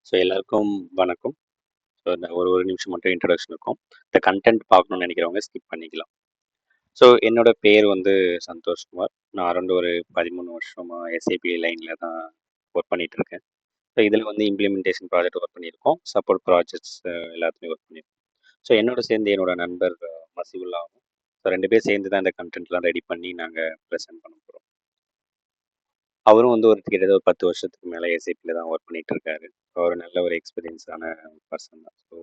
So எல்லாருக்கும் வணக்கம். So இந்த ஒரு நிமிஷம் மட்டும் இன்ட்ரடக்ஷன் இருக்கும். இந்த கண்டென்ட் பார்க்கணும்னு நினைக்கிறவங்க ஸ்கிப் பண்ணிக்கலாம். ஸோ என்னோட பேர் வந்து சந்தோஷ்குமார். நான் அரௌண்ட் ஒரு 13 வருஷமா எஸ்ஏபி லைனில் தான் ஒர்க் பண்ணிட்டு இருக்கேன். ஸோ இதில் வந்து இம்ப்ளிமெண்டேஷன் ப்ராஜெக்ட் ஒர்க் பண்ணியிருக்கோம். சப்போர்ட் ப்ராஜெக்ட்ஸ் எல்லாத்துலேயும் ஒர்க் பண்ணியிருக்கோம். ஸோ என்னோட சேர்ந்து என்னோட நண்பர் மசிவுல்லாவும். ஸோ 2 பேர் சேர்ந்து தான் இந்த கண்டென்ட்லாம் ரெடி பண்ணி நாங்கள் ப்ரெசென்ட் பண்ண போகிறோம். அவரும் வந்து கிட்டத்தட்ட ஒரு 10 வருஷத்துக்கு மேலே எஸ்ஏபியில் தான் ஒர்க் பண்ணிட்டு இருக்காரு. ஒரு நல்ல ஒரு எக்ஸ்பீரியன்ஸான பர்சன் தான். ஸோ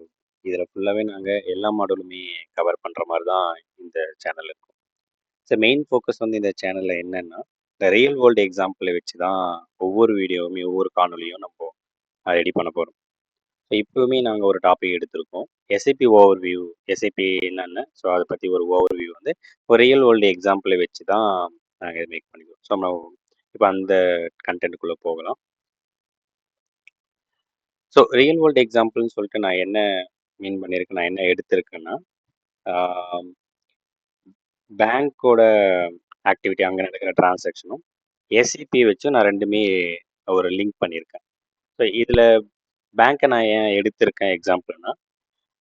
இதில் ஃபுல்லாகவே நாங்கள் எல்லா மாடலுமே கவர் பண்ணுற மாதிரி தான் இந்த சேனல் இருக்கும். ஸோ மெயின் ஃபோக்கஸ் வந்து இந்த சேனலில் என்னென்னா, இந்த ரியல் வேர்ல்டு எக்ஸாம்பிளை வச்சு தான் ஒவ்வொரு வீடியோவுமே ஒவ்வொரு காணொலியும் நம்ம ரெடி பண்ண போகிறோம். ஸோ இப்போவுமே நாங்கள் ஒரு டாபிக் எடுத்திருக்கோம். SAP overview. எஸ்ஏபி என்னென்ன, ஸோ அதை பற்றி ஒரு ஓவர் வியூ வந்து ஒரு ரியல் வேர்ல்டு எக்ஸாம்பிளை வச்சு தான் நாங்கள் மேக் பண்ணிக்குவோம். ஸோ நம்ம இப்போ அந்த கண்டென்ட்டுக்குள்ளே போகலாம். ஸோ ரியல் வேர்ல்டு எக்ஸாம்பிள்னு சொல்லிட்டு நான் என்ன மீன் பண்ணியிருக்கேன், நான் என்ன எடுத்திருக்கேன்னா, பேங்க்கோட ஆக்டிவிட்டி அங்கே நடக்கிற டிரான்சாக்ஷனும் எஸ்சிபி வச்சும் நான் ரெண்டுமே ஒரு லிங்க் பண்ணியிருக்கேன். ஸோ இதில் பேங்க்கை நான் ஏன் எடுத்திருக்கேன் எக்ஸாம்பிள்னா,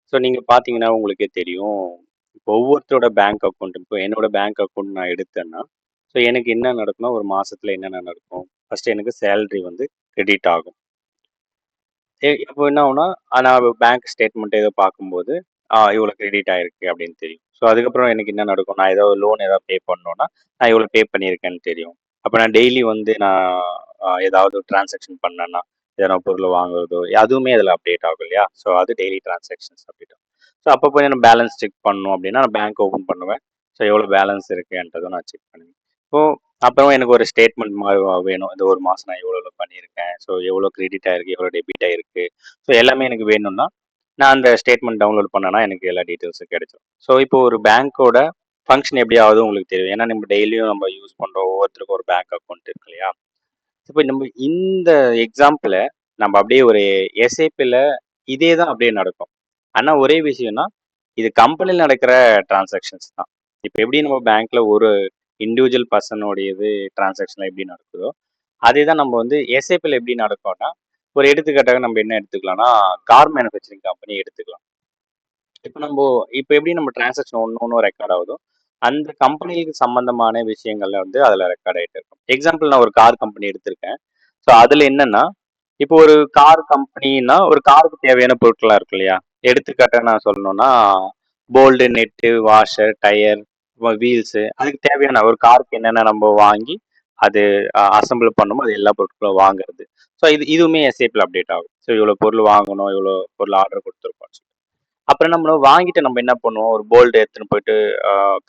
ஸோ நீங்கள் பார்த்தீங்கன்னா உங்களுக்கே தெரியும், இப்போ ஒவ்வொருத்தரோட பேங்க் அக்கௌண்ட், இப்போ என்னோட பேங்க் அக்கௌண்ட் நான் எடுத்தேன்னா, ஸோ எனக்கு என்ன நடக்கும்னா, ஒரு மாதத்தில் என்னென்ன நடக்கும், ஃபஸ்ட்டு எனக்கு சேலரி வந்து கிரெடிட் ஆகும். இப்போ என்ன ஆகும்னா, நான் பேங்க் ஸ்டேட்மெண்ட் ஏதோ பார்க்கும்போது, இவ்வளோ கிரெடிட் ஆயிருக்கு அப்படின்னு தெரியும். ஸோ அதுக்கப்புறம் எனக்கு என்ன நடக்கும், நான் ஏதோ லோன் ஏதாவது பே பண்ணணும்னா, நான் இவ்வளோ பே பண்ணியிருக்கேன்னு தெரியும். அப்போ நான் டெய்லி வந்து நான் ஏதாவது டிரான்சாக்ஷன் பண்ணேன்னா, எதனா பொருள் வாங்குறதோ, அதுவுமே அதில் அப்டேட் ஆகும் இல்லையா? ஸோ அது டெய்லி டிரான்சாக்ஷன்ஸ் அப்டேட் ஆகும். ஸோ அப்பப்போ நான் பேலன்ஸ் செக் பண்ணணும் அப்படின்னா, நான் பேங்க் ஓப்பன் பண்ணுவேன். ஸோ எவ்வளோ பேலன்ஸ் இருக்குன்றதும் நான் செக் பண்ணுவேன். இப்போ அப்புறம் எனக்கு ஒரு ஸ்டேட்மெண்ட் மாதிரி வேணும். இந்த ஒரு மாதம் நான் எவ்வளோ பண்ணியிருக்கேன், ஸோ எவ்வளோ கிரெடிட் ஆயிருக்கு, எவ்வளோ டெபிட் ஆயிருக்கு, ஸோ எல்லாமே எனக்கு வேணும்னா நான் அந்த ஸ்டேட்மெண்ட் டவுன்லோட் பண்ணேன்னா எனக்கு எல்லா டீட்டெயில்ஸும் கிடைச்சிடும். ஸோ இப்போ ஒரு பேங்க்கோட ஃபங்க்ஷன் எப்படி ஆகுது உங்களுக்கு தெரியும். ஏன்னா நம்ம டெய்லியும் நம்ம யூஸ் பண்ணுறோம், ஒவ்வொருத்தருக்கும் ஒரு பேங்க் அக்கௌண்ட் இருக்கு இல்லையா? இப்போ நம்ம இந்த எக்ஸாம்பிளை நம்ம அப்படியே ஒரு எஸ்ஏபியில் இதே தான் அப்படியே நடக்கும். ஆனால் ஒரே விஷயம்னா, இது கம்பெனியில் நடக்கிற டிரான்சாக்ஷன்ஸ் தான். இப்போ எப்படி நம்ம பேங்க்ல ஒரு இண்டிவிஜுவல் பர்சனோடையது டிரான்சாக்ஷன் எப்படி நடக்குதோ, அதே தான் நம்ம வந்து எஸ்ஏபியில் எப்படி நடக்கும்னா, ஒரு எடுத்துக்காட்டாக நம்ம என்ன எடுத்துக்கலாம்னா, கார் மேனுஃபேக்சரிங் கம்பெனி எடுத்துக்கலாம். இப்போ எப்படி நம்ம டிரான்சாக்ஷன் ஒன்று ரெக்கார்ட் ஆகுதோ, அந்த கம்பெனிக்கு சம்பந்தமான விஷயங்கள்ல வந்து அதில் ரெக்கார்ட் ஆகிட்டு இருக்கும். எக்ஸாம்பிள் நான் ஒரு கார் கம்பெனி எடுத்திருக்கேன். ஸோ அதில் என்னன்னா, இப்போ ஒரு கார் கம்பெனின்னா ஒரு காருக்கு தேவையான பொருட்கள்லாம் இருக்கு இல்லையா? எடுத்துக்காட்டாக நான் சொல்லணும்னா, bolt, nut, washer, tyre, wheels, அதுக்கு தேவையான ஒரு காருக்கு என்னென்ன நம்ம வாங்கி அது அசெம்பிள் பண்ணுமோ அது எல்லா பொருட்களும் வாங்குறது. ஸோ இதுவுமே எஸ்ஏபியில் அப்டேட் ஆகும். ஸோ இவ்வளோ பொருள் வாங்கணும், இவ்வளோ பொருள் ஆர்டர் கொடுத்துருக்கோம். அப்புறம் நம்ம வாங்கிட்டு நம்ம என்ன பண்ணுவோம், ஒரு போல்டு எடுத்துன்னு போயிட்டு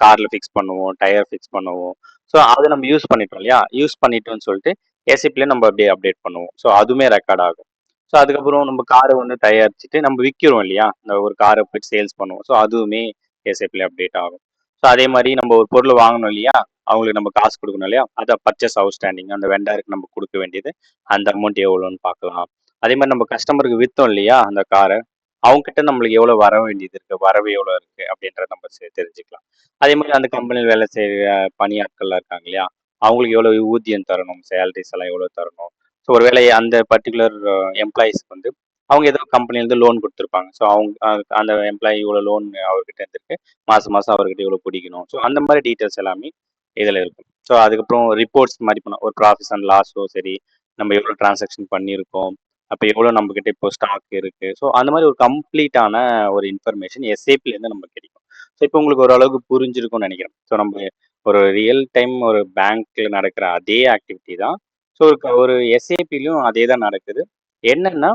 கார்ல ஃபிக்ஸ் பண்ணுவோம், டயர் ஃபிக்ஸ் பண்ணுவோம். ஸோ அதை நம்ம யூஸ் பண்ணிட்டோம் இல்லையா? யூஸ் பண்ணிட்டோம்னு சொல்லிட்டு ஏசிபில நம்ம அப்படியே அப்டேட் பண்ணுவோம். ஸோ அதுவுமே ரெக்கார்ட் ஆகும். ஸோ அதுக்கப்புறம் நம்ம காரை வந்து தயாரிச்சுட்டு நம்ம விற்கிறோம் இல்லையா? இந்த ஒரு காரை போயிட்டு சேல்ஸ் பண்ணுவோம். ஸோ அதுவுமே ஏசிபில அப்டேட் ஆகும். ஸோ அதே மாதிரி நம்ம ஒரு பொருள் வாங்கணும் இல்லையா? அவங்களுக்கு நம்ம காசு கொடுக்கணும் இல்லையா? அதை பர்ச்சேஸ் அவுட்ஸ்டாண்டிங் அந்த வெண்டாருக்கு நம்ம கொடுக்க வேண்டியது, அந்த அமௌண்ட் எவ்வளோன்னு பார்க்கலாம். அதே மாதிரி நம்ம கஸ்டமருக்கு விற்றோம் இல்லையா அந்த காரை, அவங்க கிட்ட நம்மளுக்கு எவ்வளவு வர வேண்டியது இருக்கு, வரவு எவ்வளவு இருக்கு அப்படின்றத நம்ம தெரிஞ்சுக்கலாம். அதே மாதிரி அந்த கம்பெனியில் வேலை செய்யற பணியாட்கள்லாம் இருக்காங்க இல்லையா? அவங்களுக்கு எவ்வளவு ஊதியம் தரணும், சேலரிஸ் எல்லாம் எவ்வளவு தரணும். ஸோ ஒருவேளை அந்த பர்டிகுலர் எம்ப்ளாயிஸ்க்கு வந்து அவங்க ஏதோ கம்பெனிலேருந்து லோன் கொடுத்துருப்பாங்க. ஸோ அவங்க அந்த எம்ப்ளாயி இவ்வளோ லோன் அவர்கிட்ட இருந்திருக்கு, மாசம் மாசம் அவர்கிட்ட இவ்வளோ பிடிக்கணும். ஸோ அந்த மாதிரி டீட்டெயில்ஸ் எல்லாமே இதில் இருக்கும். ஸோ அதுக்கப்புறம் ரிப்போர்ட்ஸ் மாதிரி பண்ணோம், ஒரு ப்ராஃபிட் அண்ட் லாஸோ சரி, நம்ம எவ்வளோ டிரான்சாக்ஷன் பண்ணியிருக்கோம், அப்போ எவ்வளோ நம்மக்கிட்ட இப்போ ஸ்டாக் இருக்கு. ஸோ அந்த மாதிரி ஒரு கம்ப்ளீட்டான ஒரு இன்ஃபர்மேஷன் எஸ்ஏபிலேருந்து நமக்கு கிடைக்கும். ஸோ இப்போ உங்களுக்கு ஓரளவுக்கு புரிஞ்சிருக்கும்னு நினைக்கிறேன். ஸோ நம்ம ஒரு ரியல் டைம் ஒரு பேங்க்ல நடக்கிற அதே ஆக்டிவிட்டி தான். ஸோ ஒரு எஸ்ஏபிலையும் அதே தான் நடக்குது. என்னன்னா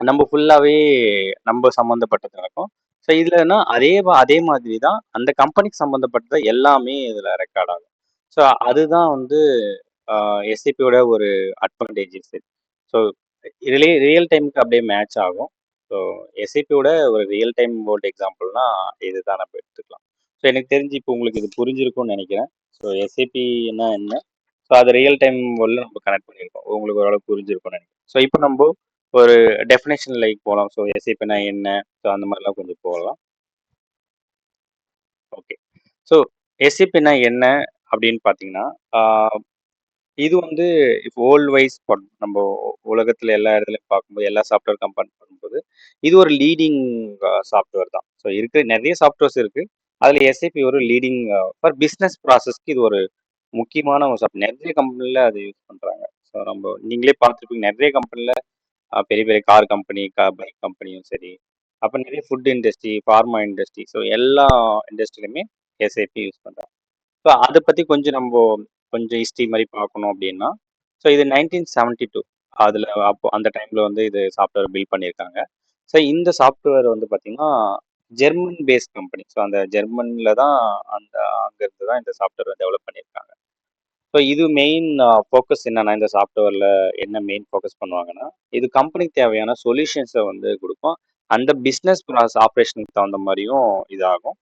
நம்ம ஃபுல்லாவே நம்ம சம்மந்தப்பட்டது நடக்கும். ஸோ இதுலன்னா அதே மாதிரி தான் அந்த கம்பெனிக்கு சம்மந்தப்பட்டது எல்லாமே இதில் ரெக்கார்ட் ஆகும். ஸோ அதுதான் வந்து எஸ்ஏபியோட ஒரு அட்வான்டேஜஸ். ஸோ இதுலேயே ரியல் டைமுக்கு அப்படியே மேட்ச் ஆகும். ஸோ எஸ்ஏபியோட ஒரு ரியல் டைம் வேர்ல்டு எக்ஸாம்பிள்னா இதுதான் நம்ம எடுத்துக்கலாம். ஸோ எனக்கு தெரிஞ்சு இப்போ உங்களுக்கு இது புரிஞ்சிருக்கும்னு நினைக்கிறேன். ஸோ எஸ்ஏபின்னா என்ன, ஸோ அது ரியல் டைம் வேர்ல்டில் நம்ம கனெக்ட் பண்ணியிருக்கோம். உங்களுக்கு ஓரளவு புரிஞ்சிருக்கும்னு நினைக்கிறேன். ஸோ இப்போ நம்ம ஒரு டெஃபினேஷன் லைக் போகலாம். ஸோ எஸ்ஏபினா என்ன, ஸோ அந்த மாதிரிலாம் கொஞ்சம் போகலாம். ஓகே. ஸோ எஸ்ஏபினா என்ன அப்படின்னு பார்த்தீங்கன்னா, இது வந்து இப்போ வேர்ல்ட் வைஸ் நம்ம உலகத்துல எல்லா இடத்துலயும் பார்க்கும்போது எல்லா சாஃப்ட்வேர் கம்பேர் பண்ணும்போது இது ஒரு லீடிங் சாஃப்ட்வேர் தான். ஸோ இருக்கு நிறைய சாஃப்ட்வேர்ஸ் இருக்கு. அதுல எஸ்ஏபி ஒரு லீடிங் ஃபார் பிஸ்னஸ் ப்ராசஸ்க்கு இது ஒரு முக்கியமான ஒரு சாஃப்ட்வேர். நிறைய கம்பெனில அது யூஸ் பண்றாங்க. ஸோ நம்ம நீங்களே பார்த்துருப்பீங்க நிறைய கம்பெனில பெரிய பெரிய கார் கம்பெனி, பைக் கம்பெனியும் சரி, அப்புறம் நிறைய food industry, pharma industry, so எல்லா இண்டஸ்ட்ரியிலுமே எஸ்ஏபி யூஸ் பண்றாங்க. ஸோ அதை பத்தி கொஞ்சம் நம்ம கொஞ்சம் ஹிஸ்ட்ரி மாதிரி பார்க்கணும் அப்படின்னா, ஸோ இது 1972 அதில் அப்போ அந்த டைம்ல வந்து இது சாஃப்ட்வேர் பில்ட் பண்ணியிருக்காங்க. ஸோ இந்த சாஃப்ட்வேர் வந்து பார்த்தீங்கன்னா ஜெர்மன் பேஸ்ட் கம்பெனி. ஸோ அந்த ஜெர்மன்ல தான் அந்த அங்கிருந்து தான் இந்த சாஃப்ட்வேர் டெவலப் பண்ணியிருக்காங்க. ஸோ இது மெயின் ஃபோக்கஸ் என்னன்னா இந்த சாஃப்ட்வேர்ல என்ன மெயின் ஃபோக்கஸ் பண்ணுவாங்கன்னா, இது கம்பெனிக்கு தேவையான சொல்யூஷன்ஸை வந்து கொடுக்கும். அந்த பிஸ்னஸ் ப்ராசஸ் ஆப்ரேஷனுக்கு தகுந்த மாதிரியும் இதாகும்.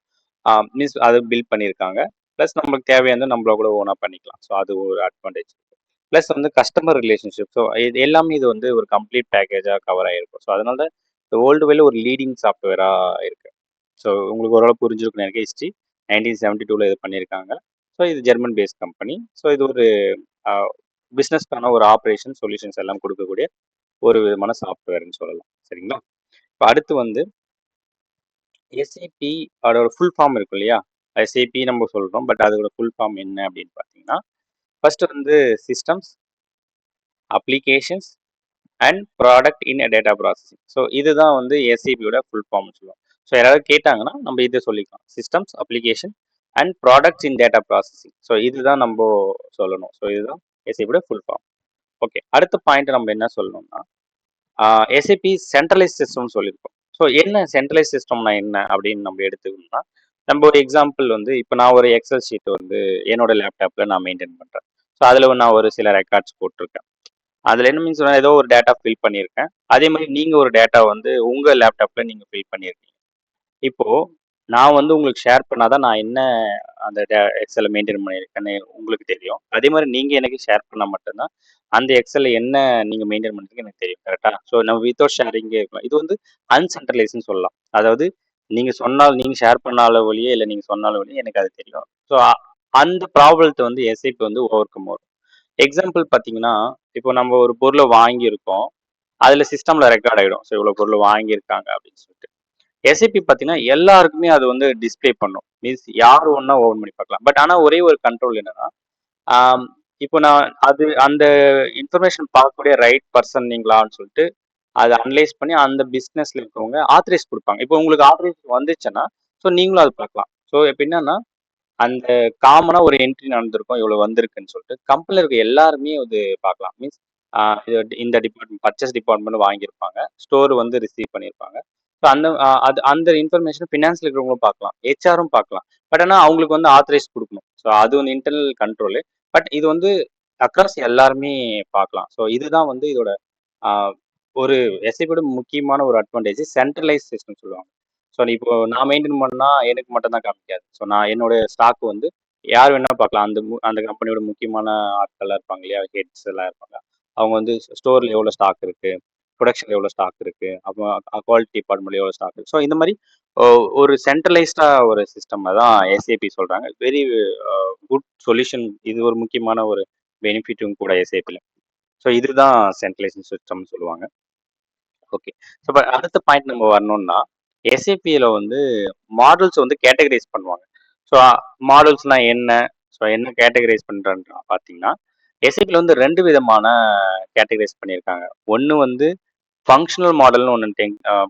மீன்ஸ் அதை பில்ட் பண்ணியிருக்காங்க. ப்ளஸ் நம்மளுக்கு தேவையானது நம்மள கூட ஓனாக பண்ணிக்கலாம். ஸோ அது ஒரு அட்வான்டேஜ். ப்ளஸ் வந்து கஸ்டமர் ரிலேஷன்ஷிப். ஸோ இது எல்லாமே இது வந்து ஒரு கம்ப்ளீட் பேக்கேஜாக கவர் ஆகிருக்கும். ஸோ அதனால வேர்ல்டு வைல ஒரு லீடிங் சாஃப்ட்வேராக இருக்கு. ஸோ உங்களுக்கு ஓரளவு புரிஞ்சிருக்கும் எனக்கு ஹிஸ்ட்ரி. 1972 இது பண்ணியிருக்காங்க. ஸோ இது ஜெர்மன் பேஸ்ட் கம்பெனி. ஸோ இது ஒரு பிஸ்னஸ்க்கான ஒரு ஆப்ரேஷன் சொல்யூஷன்ஸ் எல்லாம் கொடுக்கக்கூடிய ஒரு விதமான சாஃப்ட்வேர்னு சொல்லலாம். சரிங்களா? இப்போ அடுத்து வந்து எஸ்ஏபி அதோட ஃபுல் ஃபார்ம் இருக்கும் இல்லையா? எஸ்ஏபி நம்ம சொல்றோம். பட் அதோட ஃபுல் ஃபார்ம் என்ன அப்படின்னு பார்த்தீங்கன்னா, ஃபர்ஸ்ட் வந்து systems, applications and product in data processing. So இதுதான் வந்து எஸ்ஏபியோட ஃபுல் ஃபார்ம்னு சொல்லுவோம். ஸோ யாராவது கேட்டாங்கன்னா நம்ம இதை சொல்லிக்கலாம். Systems, application and products in data processing. So இதுதான் நம்ம சொல்லணும். ஸோ இதுதான் எஸ்ஏபியோட ஃபுல் ஃபார்ம். ஓகே, அடுத்த பாயிண்ட் நம்ம என்ன சொல்லணும்னா, எஸ்ஏபி சென்ட்ரலைஸ் சிஸ்டம்னு சொல்லியிருக்கோம். ஸோ என்ன சென்ட்ரலைஸ் சிஸ்டம்னா என்ன அப்படின்னு நம்ம எடுத்துக்கணும்னா, நம்ம ஒரு எக்ஸாம்பிள் வந்து இப்போ நான் ஒரு எக்ஸல் ஷீட் வந்து என்னோட லேப்டாப்பில் நான் மெயின்டைன் பண்ணுறேன். ஸோ அதில் நான் ஒரு சில ரெக்கார்ட்ஸ் போட்டிருக்கேன். அதில் என்ன மீன்ஸ் ஏதோ ஒரு டேட்டா ஃபில் பண்ணியிருக்கேன். அதே மாதிரி நீங்கள் ஒரு டேட்டா வந்து உங்கள் லேப்டாப்பில் நீங்கள் ஃபில் பண்ணியிருக்கீங்க. இப்போ நான் வந்து உங்களுக்கு ஷேர் பண்ணாதான் நான் என்ன அந்த எக்ஸலை மெயின்டைன் பண்ணியிருக்கேன்னு உங்களுக்கு தெரியும். அதே மாதிரி நீங்க எனக்கு ஷேர் பண்ணா மட்டும்தான் அந்த எக்ஸலை என்ன நீங்க மெயின்டைன் பண்றதுக்கு எனக்கு தெரியும். கரெக்டா? ஸோ நம்ம வித்தவுட் ஷேரிங்கே இருக்கலாம். இது வந்து அன்சென்ட்ரலைஸ்ன்னு சொல்லலாம். அதாவது நீங்க சொன்னால் நீங்க ஷேர் பண்ணால ஒழிய இல்லை நீங்க சொன்னால ஒழிய எனக்கு அது தெரியும். ஸோ அந்த ப்ராப்ளத்தை வந்து எஸ்ஐபி வந்து ஓவர் கம் ஆகும். எக்ஸாம்பிள் பார்த்தீங்கன்னா, இப்போ நம்ம ஒரு பொருளை வாங்கியிருக்கோம். அதுல சிஸ்டம்ல ரெக்கார்ட் ஆயிடும். ஸோ இவ்வளவு பொருள் வாங்கியிருக்காங்க அப்படின்னு சொல்லிட்டு. எஸ்ஐபி பார்த்தீங்கன்னா எல்லாருக்குமே அது வந்து டிஸ்ப்ளே பண்ணும். மீன்ஸ் யார் ஒன்றா ஓப்பன் பண்ணி பார்க்கலாம். பட் ஆனால் ஒரே ஒரு கண்ட்ரோல் என்னன்னா, ஆம், இப்போ நான் அது அந்த இன்ஃபர்மேஷன் பார்க்கக்கூடிய ரைட் பர்சன் நீங்களான்னு சொல்லிட்டு அதை அனலைஸ் பண்ணி அந்த பிஸ்னஸ்ல இருக்கவங்க ஆத்தரைஸ் கொடுப்பாங்க. இப்போ உங்களுக்கு ஆத்தரைஸ் வந்துச்சுன்னா ஸோ நீங்களும் அது பார்க்கலாம். ஸோ இப்போ என்னன்னா அந்த காமனா ஒரு என்ட்ரி நடந்திருக்கும் இவ்வளவு வந்திருக்குன்னு சொல்லிட்டு கம்பெனில இருக்க எல்லாருமே அது பார்க்கலாம். மீன்ஸ் இந்த டிபார்ட்மெண்ட் பர்ச்சேஸ் டிபார்ட்மெண்ட் வாங்கியிருப்பாங்க, ஸ்டோர் வந்து ரிசீவ் பண்ணியிருப்பாங்க. ஸோ அந்த அது அந்த இன்ஃபர்மேஷன் ஃபினான்ஸ்ல இருக்கிறவங்களும் பார்க்கலாம், ஹெச்ஆரும் பார்க்கலாம். பட் ஆனால் அவங்களுக்கு வந்து ஆத்தரைஸ் கொடுக்கணும். ஸோ அது வந்து இன்டர்னல் கண்ட்ரோலு. பட் இது வந்து அக்ராஸ் எல்லாருமே பார்க்கலாம். ஸோ இதுதான் வந்து இதோட ஆஹ், ஒரு எஸ்ஐபியோட முக்கியமான ஒரு அட்வான்டேஜ் சென்ட்ரலைஸ் சிஸ்டம் சொல்லுவாங்க. ஸோ இப்போ நான் மெயின்டைன் பண்ணா எனக்கு மட்டும் தான் காமிக்காது. ஸோ நான் என்னோட ஸ்டாக் வந்து யார் வேணா பார்க்கலாம். அந்த கம்பெனியோட முக்கியமான ஆட்கள்லாம் இருப்பாங்க இல்லையா, ஹெட்ஸ் எல்லாம் இருப்பாங்க. அவங்க வந்து ஸ்டோர்ல எவ்வளோ ஸ்டாக் இருக்கு, ப்ரொடக்ஷன்ல எவ்வளோ ஸ்டாக் இருக்கு, அப்புறம் குவாலிட்டி டிபார்ட்மெண்ட்ல எவ்வளோ ஸ்டாக் இருக்கு. ஸோ இந்த மாதிரி ஒரு சென்ட்ரலைஸ்டா ஒரு சிஸ்டம் தான் எஸ்ஏபி சொல்றாங்க. Very good solution. இது ஒரு முக்கியமான ஒரு பெனிஃபிட்டும் கூட எஸ்ஏபியில். ஸோ இதுதான் சென்ட்ரலைசேஷன் சிஸ்டம்னு சொல்லுவாங்க. ஓகே. ஸோ இப்போ அடுத்த பாயிண்ட் நம்ம வரணும்னா, எஸ்ஏபியில் வந்து மாடல்ஸ் வந்து கேட்டகரைஸ் பண்ணுவாங்க. ஸோ மாடல்ஸ்லாம் என்ன? ஸோ என்ன கேட்டகரைஸ் பண்ணுறேன்னு பார்த்தீங்கன்னா, எஸ்ஏபியில் வந்து 2 விதமான கேட்டகரைஸ் பண்ணியிருக்காங்க. ஒன்று வந்து ஃபங்க்ஷனல் மாடல்னு ஒன்று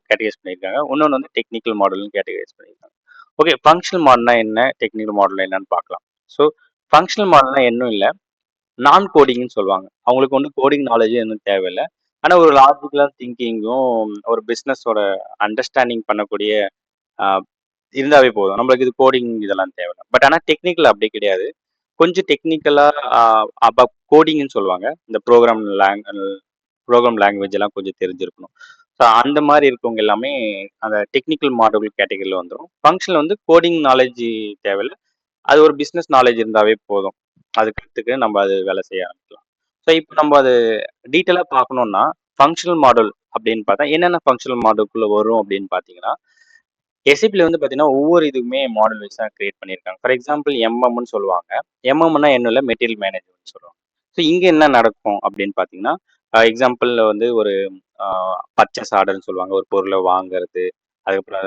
கேட்டகரைஸ் பண்ணியிருக்காங்க. இன்னொன்று வந்து டெக்னிக்கல் மாடல்னு கேட்டகரைஸ் பண்ணியிருக்காங்க. ஓகே, ஃபங்க்ஷனல் மாடல்னா என்ன? டெக்னிக்கல் மாடல் என்னன்னு பார்க்கலாம். ஸோ ஃபங்க்ஷனல் மாடல்னா இன்னும் இல்லை, நான் கோடிங்னு சொல்லுவாங்க. அவங்களுக்கு வந்து கோடிங் நாலேஜ் எதுவும் தேவையில்லை. ஆனால் ஒரு லாஜிக்கலாக திங்கிங்கும் ஒரு பிஸ்னஸோட அண்டர்ஸ்டாண்டிங் பண்ணக்கூடிய இருந்தாவே போதும். நம்மளுக்கு இது கோடிங் இதெல்லாம் தேவையில்லை. பட் ஆனால் டெக்னிக்கல் அப்படி கிடையாது. கொஞ்சம் டெக்னிக்கலாக அபவ் கோடிங்னு சொல்லுவாங்க. இந்த ப்ரோக்ராம் லாங்குவேஜ் எல்லாம் கொஞ்சம் தெரிஞ்சிருக்கணும். ஸோ அந்த மாதிரி இருக்கவங்க எல்லாமே அந்த டெக்னிக்கல் மாடல் கேட்டகரியில் வந்துடும். ஃபங்க்ஷனில் வந்து கோடிங் நாலேஜ் தேவையில்லை. அது ஒரு பிஸ்னஸ் நாலேஜ் இருந்தாவே போதும். அது கற்றுக்க நம்ம அது வேலை செய்ய ஆரம்பிக்கலாம். ஸோ இப்போ நம்ம அது டீட்டெயிலாக பார்க்கணும்னா ஃபங்க்ஷனல் மாடல் அப்படின்னு பார்த்தா என்னென்ன ஃபங்க்ஷனல் மாடலுக்குள்ளே வரும் அப்படின்னு பார்த்தீங்கன்னா, எஸ்ஏபியில் வந்து பார்த்தீங்கன்னா ஒவ்வொரு இதுவுமே மாடல் வைஸாக கிரியேட் பண்ணியிருக்காங்க. ஃபார் எக்ஸாம்பிள் எம்எம்னு சொல்லுவாங்க. எம்எம்னா என்ன இல்லை மெட்டீரியல் மேனேஜ்மெண்ட் சொல்லுவாங்க. ஸோ இங்கே என்ன நடக்கும் அப்படின்னு பார்த்தீங்கன்னா, எக்ஸாம்பிள் வந்து ஒரு பர்ச்சேஸ் ஆர்டர்னு சொல்லுவாங்க. ஒரு பொருளை வாங்குறது, அதுக்கப்புறம்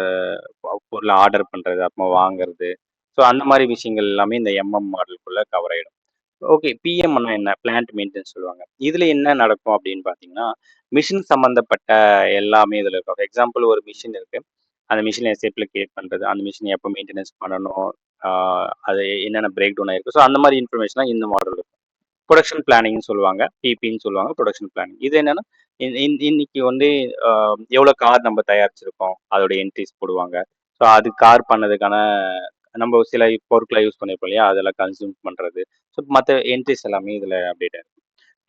பொருளை ஆர்டர் பண்ணுறது, அப்புறமா வாங்குறது. ஸோ அந்த மாதிரி விஷயங்கள் எல்லாமே இந்த மாடலுக்குள்ள கவர் ஆயிடும். ஓகே. பிஎம்னா என்ன? பிளான்ட் மெயின்டெனன்ஸ் சொல்லுவாங்க. இதுல என்ன நடக்கும் அப்படின்னு பார்த்தீங்கன்னா, மிஷின் சம்மந்தப்பட்ட எல்லாமே இதுல இருக்கும். ஃபார் எக்ஸாம்பிள் ஒரு மிஷின் இருக்கு. அந்த மிஷின் எஸ்ஏபில கிரியேட் பண்றது, அந்த மிஷின் எப்போ மெயின்டெனன்ஸ் பண்ணணும், அது என்னென்ன பிரேக் டவுன் ஆயிருக்கு. ஸோ அந்த மாதிரி இன்ஃபர்மேஷன்லாம் இந்த மாடல் இருக்கும். ப்ரொடக்ஷன் பிளானிங்னு சொல்லுவாங்க. பிபின்னு சொல்லுவாங்க. Production planning. இது என்னன்னா, இன்னைக்கு வந்து எவ்வளோ கார் நம்ம தயாரிச்சிருக்கோம், அதோட என்ட்ரிஸ் போடுவாங்க. ஸோ அது கார் பண்ணதுக்கான நம்ம சில பொருட்களை யூஸ் பண்ணியிருப்போம் இல்லையா, அதெல்லாம் கன்சியூம் பண்ணுறது. ஸோ மற்ற என்ட்ரிஸ் எல்லாமே இதில் அப்டேட் ஆகும்.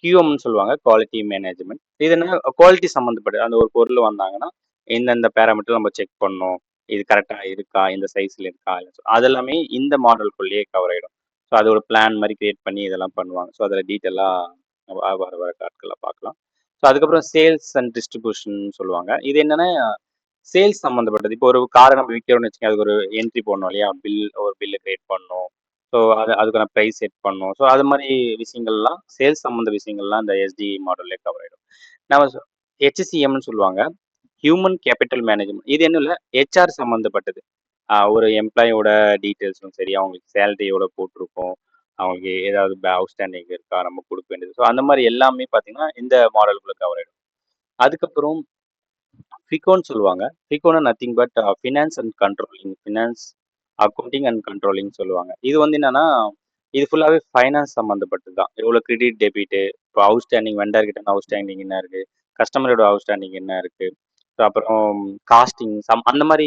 கியூஎம்னு சொல்லுவாங்க, குவாலிட்டி மேனேஜ்மெண்ட். இது என்ன, குவாலிட்டி சம்மந்தப்பட்டது. அந்த ஒரு பொருள் வந்தாங்கன்னா எந்தெந்த பேராமீட்டர் நம்ம செக் பண்ணணும், இது கரெக்டாக இருக்கா, இந்த சைஸில் இருக்கா, அதெல்லாமே இந்த மாடலுக்குள்ளேயே கவர் ஆகிடும். ஸோ அது ஒரு பிளான் மாதிரி கிரியேட் பண்ணி இதெல்லாம் பண்ணுவாங்க. ஸோ அதில் டீட்டெயிலாக வர வர காட்களில் பார்க்கலாம். ஸோ அதுக்கப்புறம் சேல்ஸ் அண்ட் டிஸ்ட்ரிபியூஷன் சொல்லுவாங்க. இது என்னன்னா, சேல்ஸ் சம்மந்தப்பட்டது. இப்போ ஒரு காரை நம்ம விற்கிறோம்னு வச்சுக்கோங்க, அதுக்கு ஒரு என்ட்ரி போடணும் இல்லையா, ஒரு பில்லு கிரியேட் பண்ணணும். ஸோ அதுக்கான ப்ரைஸ் செட் பண்ணணும். ஸோ அது மாதிரி விஷயங்கள்லாம், சேல்ஸ் சம்மந்த விஷயங்கள்லாம் இந்த எஸ்டி மாடல்லே கவர் ஆகிடும். நம்ம ஹெச்சிஎம்னு சொல்லுவாங்க, ஹியூமன் கேபிட்டல் மேனேஜ்மெண்ட். இது என்ன இல்லை, ஹெச்ஆர் சம்மந்தப்பட்டது. ஒரு எம்ப்ளாயோட டீட்டெயில்ஸும் சரி, அவங்களுக்கு சேலரி எவ்வளோ போட்டிருக்கோம், அவங்களுக்கு ஏதாவது அவுட்ஸ்டாண்டிங் இருக்கா, நம்ம கொடுக்க வேண்டியது. ஸோ அந்த மாதிரி எல்லாமே பார்த்தீங்கன்னா இந்த மாடலுக்குள்ள கவர் ஆகிடும். அதுக்கப்புறம் ஃபிகோன்னு சொல்லுவாங்க. ஃபிகோனா nothing but finance and controlling, finance accounting and controlling சொல்லுவாங்க. இது வந்து என்னன்னா, இது ஃபுல்லாகவே ஃபைனான்ஸ் சம்மந்தப்பட்டது தான். எவ்வளோ கிரெடிட் டெபிட்டு, இப்போ அவுட்ஸ்டாண்டிங் வெண்டர் கிட்ட அவுட்ஸ்டாண்டிங் என்ன இருக்குது, கஸ்டமரோட அவுட்ஸ்டாண்டிங் என்ன இருக்குது, ஸோ அப்புறம் காஸ்டிங் அந்த மாதிரி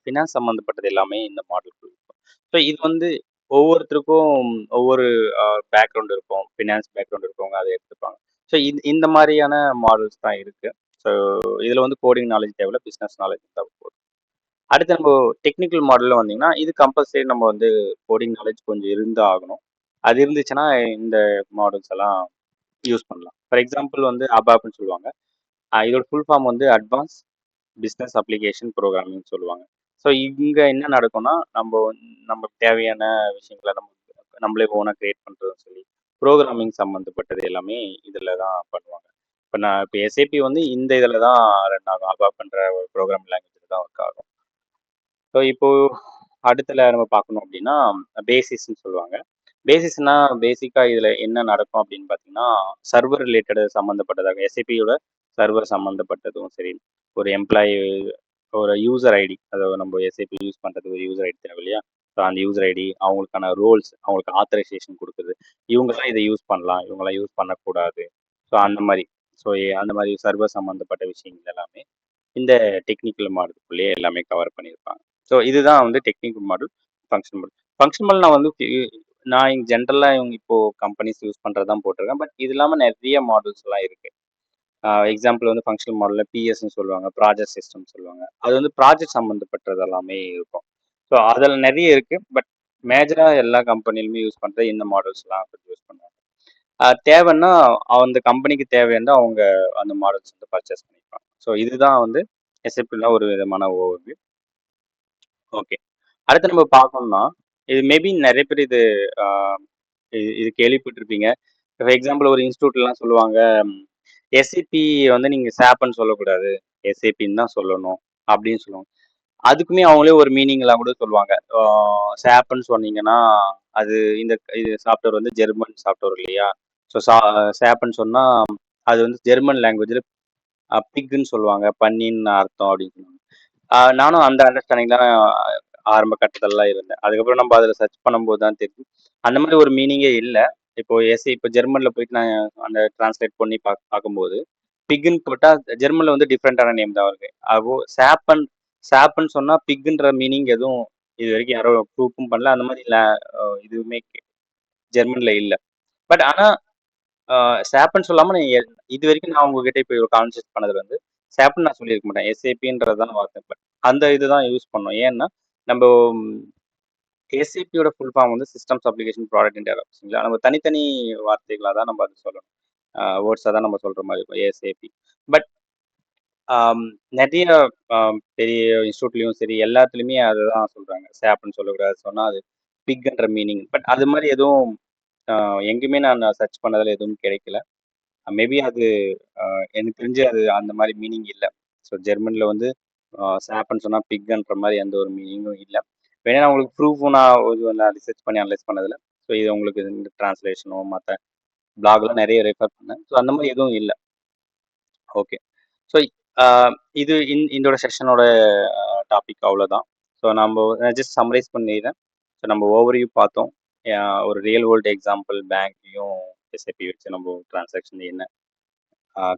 ஃபினான்ஸ் சம்மந்தப்பட்டது எல்லாமே இந்த மாடலுக்குள்ள இருக்கும். ஸோ இது வந்து ஒவ்வொருத்தருக்கும் ஒவ்வொரு பேக்ரவுண்ட் இருக்கும், ஃபினான்ஸ் பேக்ரவுண்ட் இருக்கவங்க அதை எடுத்துப்பாங்க. ஸோ இந்த மாதிரியான மாடல்ஸ் தான் இருக்குது. ஸோ இதில் வந்து கோடிங் நாலேஜ் தேவையில்ல, பிஸ்னஸ் நாலேஜ் தான் போதும். அடுத்து நம்ம டெக்னிக்கல் மாடலில் வந்தீங்கன்னா, இது கம்பல்சரி நம்ம வந்து கோடிங் நாலேஜ் கொஞ்சம் இருந்து ஆகணும். அது இருந்துச்சுன்னா இந்த மாடல்ஸ் எல்லாம் யூஸ் பண்ணலாம். ஃபார் எக்ஸாம்பிள் வந்து அபாப்னு சொல்லுவாங்க. இதோட ஃபுல் ஃபார்ம் வந்து அட்வான்ஸ் பிஸ்னஸ் அப்ளிகேஷன் ப்ரோக்ராமிங் சொல்லுவாங்க. ஸோ இங்கே என்ன நடக்கும்னா, நமக்கு தேவையான விஷயங்களை நம்மளே ஓனாக கிரியேட் பண்ணுறதும் சரி, ப்ரோக்ராமிங் சம்மந்தப்பட்டது எல்லாமே இதில் தான் பண்ணுவாங்க. இப்போ எஸ்ஏபி வந்து இந்த இதில் தான் ரன் ஆகும். அபாப்ன்ற ஒரு ப்ரோக்ராமிங் லாங்குவேஜில் தான் ஒர்க் ஆகும். ஸோ இப்போ அடுத்துல நம்ம பார்க்கணும் அப்படின்னா, பேசிஸ்ன்னு சொல்லுவாங்க. பேசிஸ்னா பேசிக்காக இதில் என்ன நடக்கும் அப்படின்னு பார்த்தீங்கன்னா, சர்வர் ரிலேட்டட் சம்மந்தப்பட்டதாக எஸ்ஏபியோட சர்வர் சம்மந்தப்பட்டதும் சரி, ஒரு எம்ப்ளாயி, ஒரு யூசர் ஐடி, அதை நம்ம எஸ்ஏபி யூஸ் பண்ணுறது ஒரு யூசர் ஐடி தேவை இல்லையா, ஸோ அந்த யூசர் ஐடி, அவங்களுக்கான ரோல்ஸ், அவங்களுக்கு ஆத்தரைசேஷன் கொடுக்குறது, இவங்கெல்லாம் இதை யூஸ் பண்ணலாம், இவங்கெல்லாம் யூஸ் பண்ணக்கூடாது. ஸோ அந்த மாதிரி, ஸோ அந்த மாதிரி சர்வர் சம்மந்தப்பட்ட விஷயங்கள் எல்லாமே இந்த டெக்னிக்கல் மாடலுக்குள்ளேயே எல்லாமே கவர் பண்ணியிருப்பாங்க. ஸோ இதுதான் வந்து technical model, function model. Function model நான் வந்து நான் இங்கே ஜென்ரலாக இவங்க இப்போ கம்பெனிஸ் யூஸ் பண்ணுறது தான் போட்டிருக்கேன். பட் இது இல்லாமல் நிறைய மாடல்ஸ் எல்லாம் இருக்கு. எக்ஸாம்பிள் வந்து ஃபங்க்ஷனல் மாடலில் பிஎஸ்ன்னு சொல்லுவாங்க, ப்ராஜெக்ட் சிஸ்டம் சொல்லுவாங்க. அது வந்து ப்ராஜெக்ட் சம்மந்தப்பட்டது எல்லாமே இருக்கும். ஸோ அதில் நிறைய இருக்கு. பட் மேஜராக எல்லா கம்பெனிலுமே யூஸ் பண்ணுறது இந்த மாடல்ஸ்லாம் கொஞ்சம் யூஸ் பண்ணுவாங்க. தேவைன்னா அந்த கம்பெனிக்கு தேவையான அவங்க அந்த மாடல்ஸ் வந்து பர்ச்சேஸ் பண்ணிப்பாங்க. ஸோ இதுதான் வந்து எஸ்ஏபியில் ஒரு விதமான ஓவர்வியூ. ஓகே. அடுத்து நம்ம பார்க்கணும்னா, இது மேபி நிறைய பேர் இது இது கேள்விப்பட்டிருப்பீங்க. ஃபார் எக்ஸாம்பிள் ஒரு இன்ஸ்டியூட்லாம் சொல்லுவாங்க, எஸ்ஏபி வந்து நீங்கள் சாப்ன்னு சொல்லக்கூடாது, எஸ்ஏபின்னு தான் சொல்லணும் அப்படின்னு சொல்லுவாங்க. அதுக்குமே அவங்களே ஒரு மீனிங்லாம் கூட சொல்லுவாங்க. சாப்ன்னு சொன்னீங்கன்னா, அது இது சாஃப்ட்வேர் வந்து ஜெர்மன் சாஃப்ட்வேர் இல்லையா, ஸோ சாப்ன்னு சொன்னால் அது வந்து ஜெர்மன் லாங்குவேஜில் பிக்குன்னு சொல்லுவாங்க, பன்னின்னு அர்த்தம் அப்படின்னு சொல்லுவாங்க. நானும் அந்த அண்டர்ஸ்டாண்டிங் தான் ஆரம்ப கட்டத்திலலாம் இருந்தேன். அதுக்கப்புறம் நம்ம அதில் சர்ச் பண்ணும்போது தான் தெரியும், அந்த மாதிரி ஒரு மீனிங்கே இல்லை. இப்போ ஜெர்மனில் போயிட்டு நான் அந்த டிரான்ஸ்லேட் பண்ணி பார்க்கும்போது பிக்குன்னு போட்டால் ஜெர்மனில் வந்து டிஃப்ரெண்ட்டான நேம் தான் வருது. சாப்புன்னு சொன்னால் பிக்குன்ற மீனிங் எதுவும் இது வரைக்கும் யாரும் ப்ரூஃபும் பண்ணல. அந்த மாதிரி இல்லை, இதுவுமே ஜெர்மனில் இல்லை. பட் ஆனால் சாப்ன்னு சொல்லாமல் நீங்கள் இது வரைக்கும் நான் உங்ககிட்ட இப்போ ஒரு கான்செப்ட் பண்ணது வந்து சாப்ன்னு நான் சொல்லியிருக்க மாட்டேன், எஸ்ஏபின்றது தான் வார்த்தை. பட் அந்த இதுதான் யூஸ் பண்ணோம். ஏன்னா நம்ம ஏசிபியோட ஃபுல் ஃபார்ம் வந்து சிஸ்டம்ஸ் அப்ளிகேஷன் ப்ராடக்ட் இன் டெவலப்ஸுங்களா, நம்ம தனித்தனி வார்த்தைகளாக தான் நம்ம அது சொல்லணும், வேர்ட்ஸாக தான் நம்ம சொல்கிற மாதிரி இருக்கும் ஏசிபி. பட் நிறைய பெரிய இன்ஸ்டியூட்லேயும் சரி எல்லாத்துலேயுமே அதை தான் சொல்கிறாங்க, சாப்ன்னு சொல்லக்கூடாது, சொன்னால் அது பிக்ன்ற மீனிங். பட் அது மாதிரி எதுவும் எங்கேயுமே நான் சர்ச் பண்ணதில் எதுவும் கிடைக்கல. மேபி அது எனக்கு தெரிஞ்சு அது அந்த மாதிரி மீனிங் இல்லை. ஸோ ஜெர்மனில் வந்து சாப்னு சொன்னால் பிக்ன்ற மாதிரி எந்த ஒரு மீனிங்கும் இல்லை. வேணா நான் உங்களுக்கு ப்ரூஃபும் நான் ரிசர்ச் பண்ணி அனலைஸ் பண்ணதில்ல. ஸோ இது உங்களுக்கு இந்த டிரான்ஸ்லேஷனோ மற்ற பிளாக்லாம் நிறைய ரெஃபர் பண்ணேன். ஸோ அந்த மாதிரி எதுவும் இல்லை. ஓகே. ஸோ இது இதோட செஷனோட டாபிக் அவ்வளோதான். ஸோ நம்ம ஜஸ்ட் சம்மரைஸ் பண்ணிடுறேன். ஸோ நம்ம ஓவர்வியூ பார்த்தோம். ஒரு ரியல் வேர்ல்டு எக்ஸாம்பிள் பேங்க்கையும் எஸ்ஐபி வச்சு நம்ம டிரான்சாக்ஷன் என்ன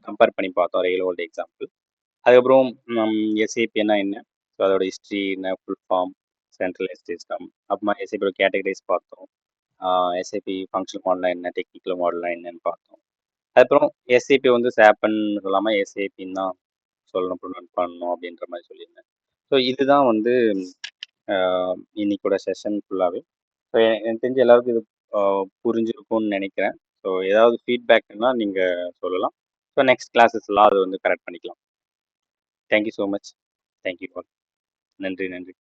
கம்பேர் பண்ணி பார்த்தோம், ரியல் வேர்ல்டு எக்ஸாம்பிள். அதுக்கப்புறம் எஸ்ஐபின்னா என்ன, ஸோ அதோட ஹிஸ்ட்ரி என்ன, ஃபுல் ஃபார்ம், சென்ட்ரலைஸ் சிஸ்டம், அப்புறமா எஸ்ஐபியோட கேட்டகரிஸ் பார்த்தோம். எஸ்ஐபி ஃபங்க்ஷனல் மாடல்லாம் என்ன, டெக்னிக்கல் மாடல்லாம் என்னன்னு பார்த்தோம். அதுக்கப்புறம் எஸ்ஐபி வந்து சேப்பன்னு சொல்லாமல் எஸ்ஐபின்னு தான் சொல்லணும், ப்ரொனவுன்ஸ் பண்ணணும் அப்படின்ற மாதிரி சொல்லியிருந்தேன். ஸோ இதுதான் வந்து இன்னைக்கோட செஷன் ஃபுல்லாகவே. ஸோ எனக்கு தெரிஞ்ச எல்லாருக்கும் இது புரிஞ்சிருக்கும்னு நினைக்கிறேன். ஸோ ஏதாவது ஃபீட்பேக்னா நீங்கள் சொல்லலாம். ஸோ நெக்ஸ்ட் கிளாஸஸ்லாம் அது வந்து கரெக்ட் பண்ணிக்கலாம். Thank you so much. தேங்க்யூ. நன்றி.